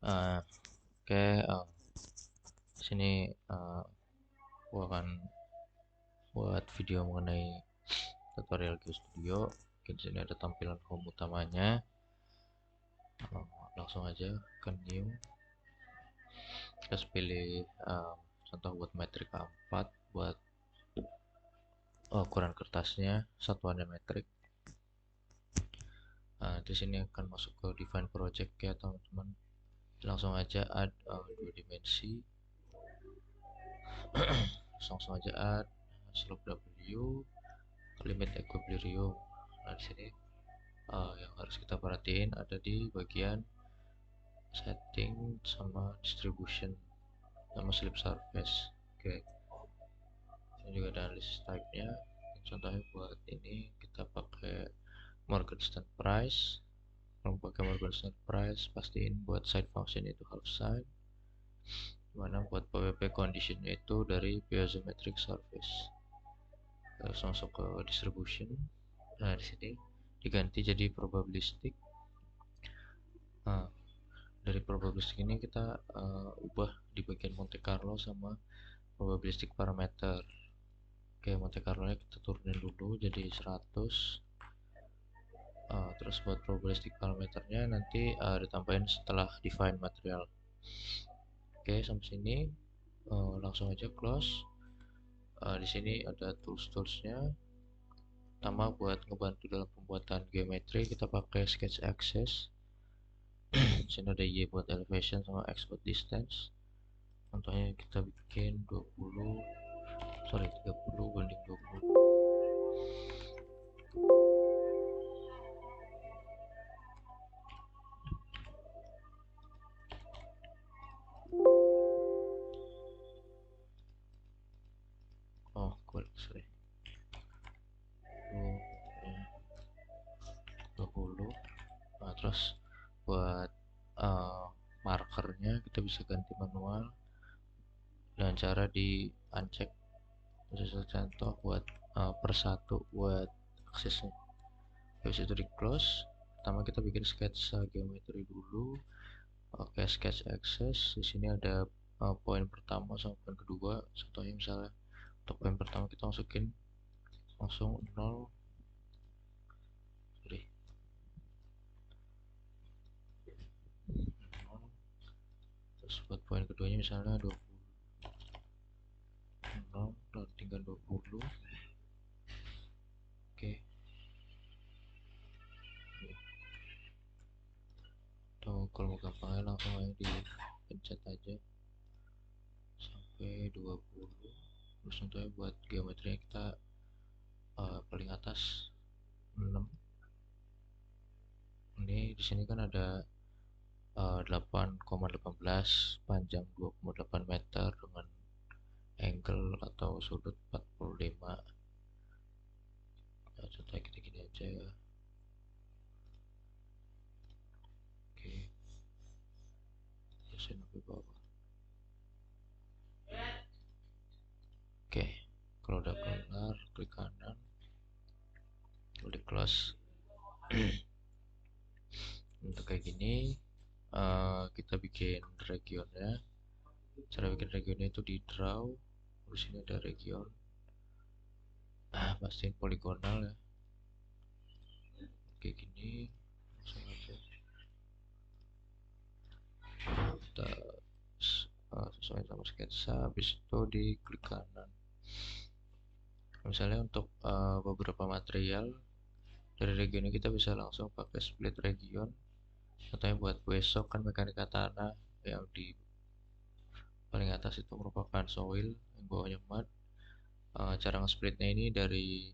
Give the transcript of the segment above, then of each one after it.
Eh, Oke, sini gua akan buat video mengenai tutorial GeoStudio. Oke, di sini ada tampilan home utamanya. Langsung aja ke new. Kita pilih contoh buat metrik A4 buat ukuran kertasnya, satuannya metrik. Di sini akan masuk ke define project ya teman-teman. Langsung aja add dua dimensi. Langsung aja add slope W, limit equilibrium. Nah, di sini yang harus kita perhatiin ada di bagian setting sama distribution sama slip surface. Oke, ini juga ada list type nya. Contohnya buat ini kita pakai Morgenstern price. Kalau pakai Morgenstern price, pastiin buat side function itu half side, dimana buat PWP conditionnya itu dari piezometric surface. Terus masuk ke distribution. Nah, di sini diganti jadi probabilistic. Nah, dari probabilistic ini kita ubah di bagian Monte Carlo sama probabilistic parameter. Oke, Monte Carlo nya kita turunin dulu jadi 100. Terus buat probabilistic parameternya nanti ditambahin setelah define material. Oke, sampai sini langsung aja close. Di sini ada tools-toolsnya. Pertama buat ngebantu dalam pembuatan geometri kita pakai sketch axis. Sini ada Y buat elevation sama X buat distance. Contohnya kita bikin 30 banding 20. Oh, sorry. 20. Nah, terus buat markernya kita bisa ganti manual dengan cara di uncheck. Contoh buat per satu buat aksesnya. Habis itu di close. Pertama kita bikin sketsa geometri dulu. Oke, sketch axis. Di sini ada poin pertama sama poin kedua. Contohnya misalnya untuk poin pertama kita masukin langsung 0. Sorry. 0. Terus buat poin keduanya misalnya 20. 0 dan tinggal 20. Oke. Tuh, kalau mau gampangnya langsung aja dipencet aja sampai 20. Terus contohnya buat geometri kita paling atas 6. Ini di sini kan ada 8,18, panjang 2,8 meter dengan angle atau sudut 45. Nah, contohnya kita gini aja ya. Oke, terusin sampai bawah. Oke, kalau udah kelar klik kanan, kalau di close. Untuk kayak gini kita bikin regionnya. Cara bikin regionnya itu di draw. Terus ini ada region. Pastiin poligonal ya. Kayak gini langsung aja kita sesuai sama sketsa. Habis itu di klik kanan. Misalnya untuk beberapa material dari region kita bisa langsung pakai split region. Contohnya buat besok kan mekanika tanah yang di paling atas itu merupakan soil, yang bawahnya mud. Cara nge-splitnya ini dari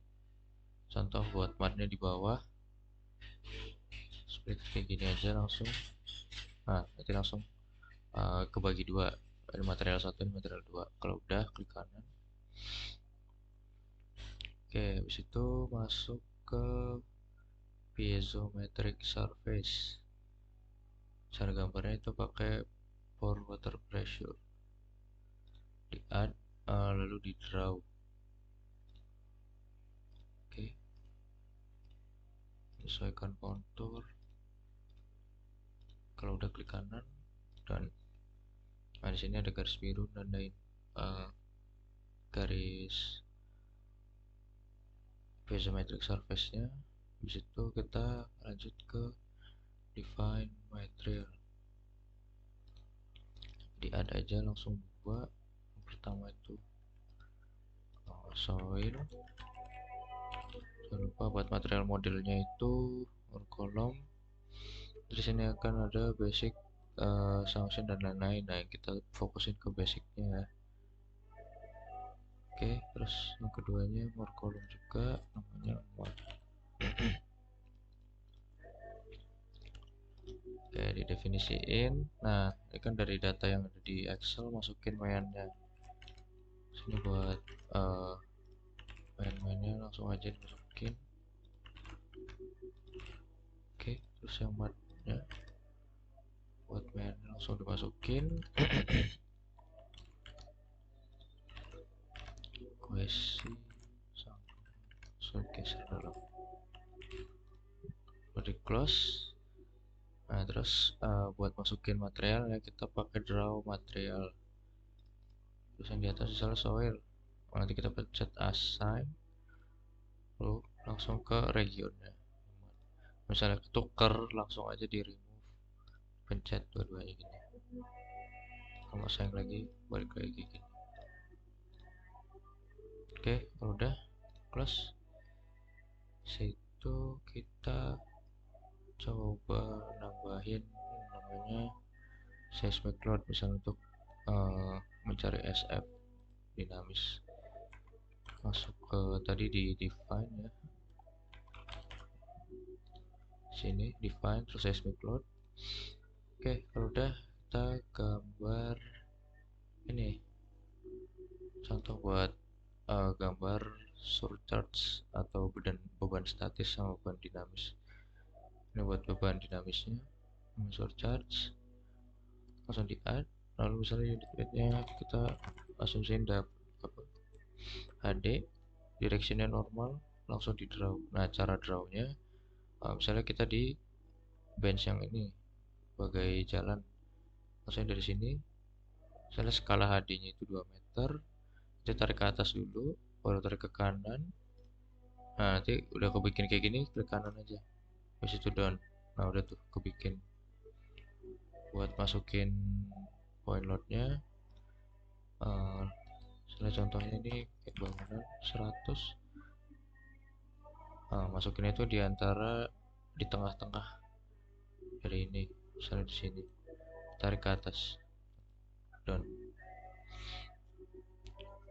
contoh buat mudnya di bawah, split kayak gini aja langsung. Nah, nanti langsung kebagi dua, ada material satu dan material dua. Kalau udah klik kanan. Oke, habis itu masuk ke piezometric surface. Cara gambarnya itu pakai pour water pressure, di add lalu di draw. Oke, sesuaikan kontur. Kalau udah klik kanan, Dan nah, di sini ada garis biru nandain garis piezometric surface-nya. Habis itu kita lanjut ke define material. Di add aja langsung dua. Yang pertama itu soil. Jangan lupa buat material modelnya itu kolom. Di sini akan ada basic, sanction dan lain-lain. Nah, kita fokusin ke basicnya ya. Oke, terus yang keduanya more column juga, namanya more. Oke, didefinisiin. Nah, ini kan dari data yang ada di Excel, masukin mainnya. Sini buat main-mainnya langsung aja dimasukin. Oke, terus yang matnya buat main langsung dimasukin. Kohesi geser dalam, di close. Nah, terus buat masukin material ya kita pakai draw material. Terus yang di atas misalnya soil, nanti kita pencet assign, lalu langsung ke regionnya. Misalnya ketuker, langsung aja di remove, pencet dua-duanya gini. Kalau sayang lagi, balik lagi gini. Oke, kalau udah close, situ kita coba nambahin namanya seismic load, misalnya untuk mencari SF dinamis. Masuk ke tadi di define ya, sini define terus seismic load. Oke, kalau udah kita gambar ini contoh buat gambar surcharge atau beban statis sama beban dinamis. Ini buat beban dinamisnya, surcharge langsung di add. Lalu misalnya unit weightnya kita asumsiin HD, directionnya normal, langsung di draw. Nah, cara drawnya misalnya kita di bench yang ini sebagai jalan, maksudnya dari sini misalnya skala HD nya itu 2 meter, kita tarik ke atas dulu, baru tarik ke kanan. Nah, nanti udah kebikin kayak gini, klik kanan aja, habis itu down. Nah, udah tuh kebikin. Buat masukin point loadnya, misalnya contohnya ini kayak bangunan 100, masukin itu di antara di tengah-tengah dari ini, misalnya di sini, tarik ke atas, down.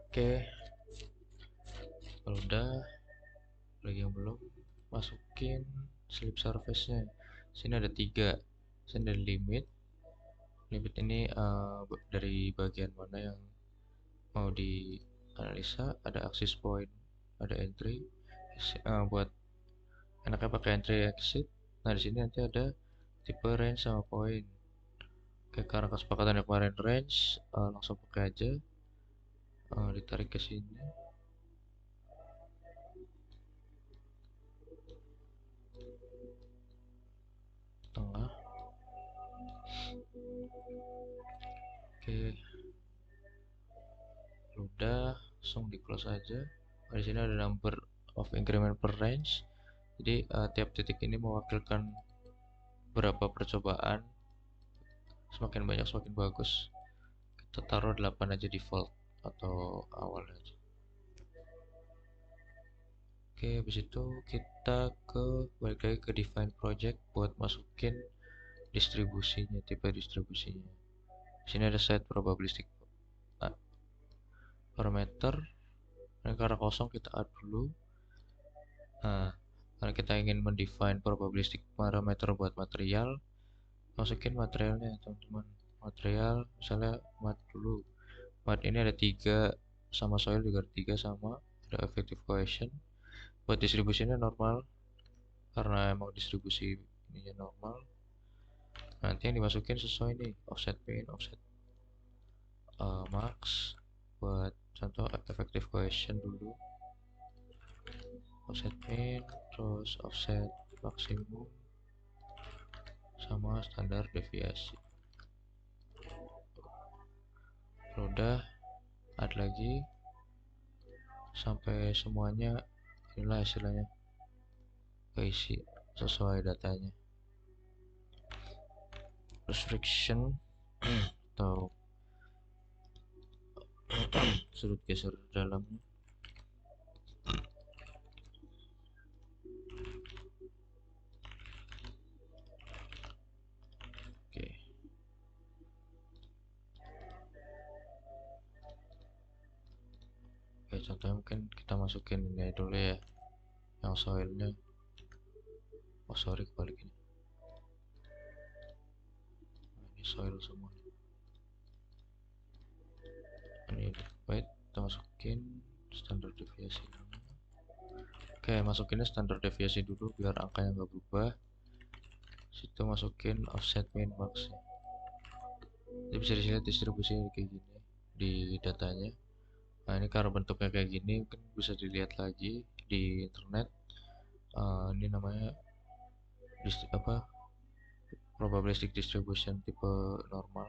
Oke, kalau udah, lagi yang belum, masukin slip surface-nya. Sini ada 3. Sini ada limit. Limit ini dari bagian mana yang mau dianalisa. Ada axis point, ada entry. Buat enaknya pakai entry exit. Nah, di sini nanti ada tipe range sama point. Oke, karena kesepakatan yang kemarin range, langsung pakai aja. Ditarik ke sini. Tengah. Oke, udah langsung di close aja. Di sini ada number of increment per range, jadi tiap titik ini mewakilkan berapa percobaan, semakin banyak semakin bagus. Kita taruh 8 aja default atau awal aja. Oke, habis itu kita balik lagi ke define project buat masukin distribusinya, tipe distribusinya. Di sini ada set probabilistic parameter. Nah, karena kosong kita add dulu. Nah, karena kita ingin mendefine probabilistic parameter buat material, masukin materialnya teman-teman. Material misalnya mat dulu. Mat ini ada 3, sama soil juga ada 3 sama, ada effective cohesion. Buat distribusinya normal, karena emang distribusi ininya normal. Nanti yang dimasukin sesuai nih, offset min, offset max. Buat contoh effective cohesion dulu, offset min, terus offset maksimum, sama standar deviasi. Kalau udah add lagi sampai semuanya, inilah hasilnya keisi sesuai datanya. Restriction atau sudut geser dalamnya. Oke. Oke, contohnya mungkin kita masukin ini dulu ya, yang soilnya. Oh sorry, kebalik ini. Nah, ini soil semua. Ini weight kita masukin standar deviasi dulu. Oke, masukinnya standar deviasi dulu biar angkanya nggak berubah. Situ masukin offset min max. Jadi bisa dilihat distribusinya kayak gini di datanya. Nah ini karena bentuknya kayak gini mungkin bisa dilihat lagi di internet. Ini namanya probabilistic distribution tipe normal.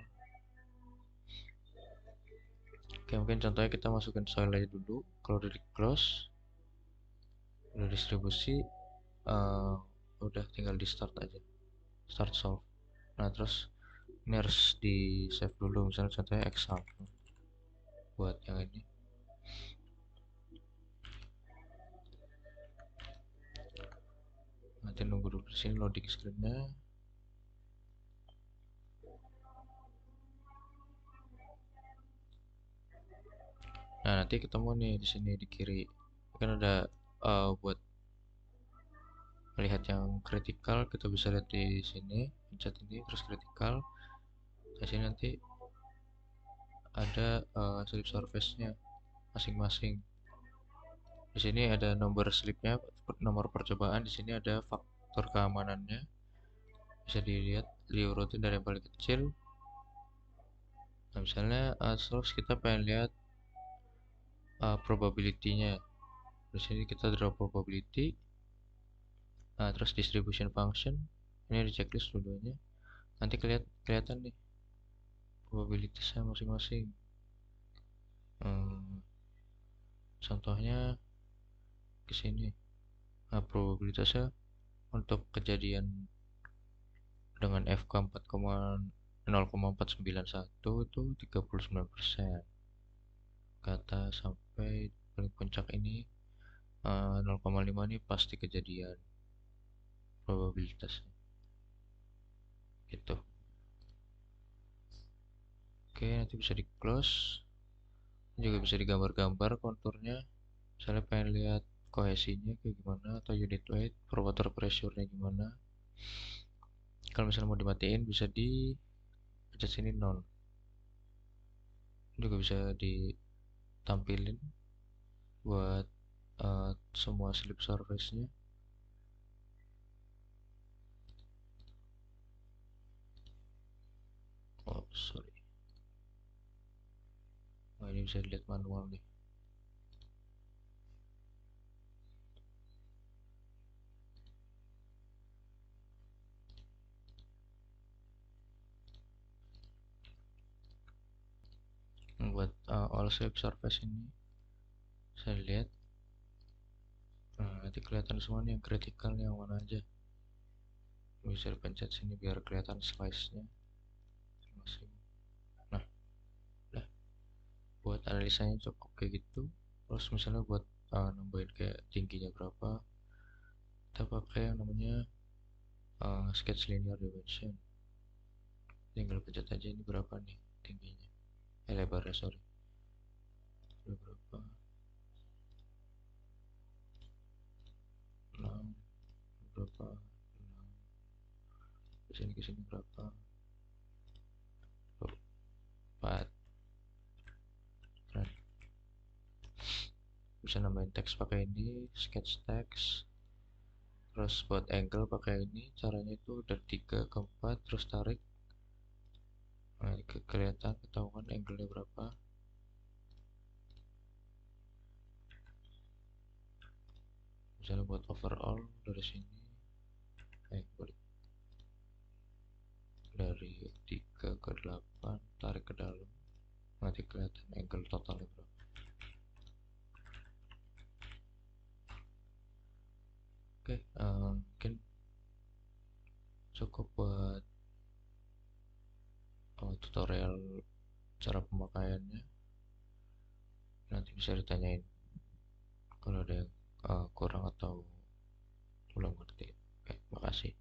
Oke, mungkin contohnya kita masukin soil aja dulu. Kalau udah di close, udah distribusi, udah tinggal di start aja, start solve. Nah terus ini harus di save dulu, misalnya contohnya example buat yang ini. Nanti nunggu dulu di sini loading screennya. Nah nanti ketemu nih di sini di kiri kan ada buat melihat yang kritikal, kita bisa lihat di sini, pencet ini terus kritikal. Di sini nanti ada slip surface-nya masing-masing. Di sini ada nomor slipnya, nomor percobaan. Di sini ada faktor keamanannya. Bisa dilihat diurutin dari yang paling kecil. Nah, misalnya terus kita pengen lihat probability-nya. Di sini kita draw probability. Nah, terus distribution function. Ini di checklist dulunya. Nanti kelihatan nih probabilitasnya masing-masing. Contohnya ke sini. Nah, probabilitasnya untuk kejadian dengan FK 0,491 itu 39%. Kata sampai paling puncak ini 0,5 ini pasti kejadian probabilitasnya. Gitu. Oke, nanti bisa di close. Juga bisa digambar-gambar konturnya. Misalnya pengen lihat kohesinya kayak gimana atau unit weight per water pressure-nya gimana. Kalau misalnya mau dimatiin bisa di pencet sini nol. Juga bisa ditampilin buat semua slip surface-nya. Oh sorry, nah ini bisa dilihat manual nih. Buat all slip surface ini saya lihat. Nah, nanti kelihatan semua nih yang kritikal yang mana aja. Bisa dipencet sini biar kelihatan slice-nya masing. Nah, udah buat analisanya cukup kayak gitu. Terus misalnya buat nambahin kayak tingginya berapa, kita pakai yang namanya sketch linear dimension. Tinggal pencet aja ini berapa nih tingginya, lebarnya sorry, berapa, 6 berapa, 6 ke sini berapa, 4. Keren. Bisa nambahin teks pakai ini sketch text. Terus buat angle pakai ini, caranya itu dari 3 ke 4 terus tarik. Nah, kelihatan ketahuan angle-nya berapa. Misalnya buat overall dari sini balik dari 3 ke 8 tarik ke dalam. Nah nanti kelihatan angle totalnya bro. Oke, mungkin cukup buat tutorial cara pemakaiannya. Nanti bisa ditanyain kalau ada yang kurang atau belum ngerti. Oke, makasih.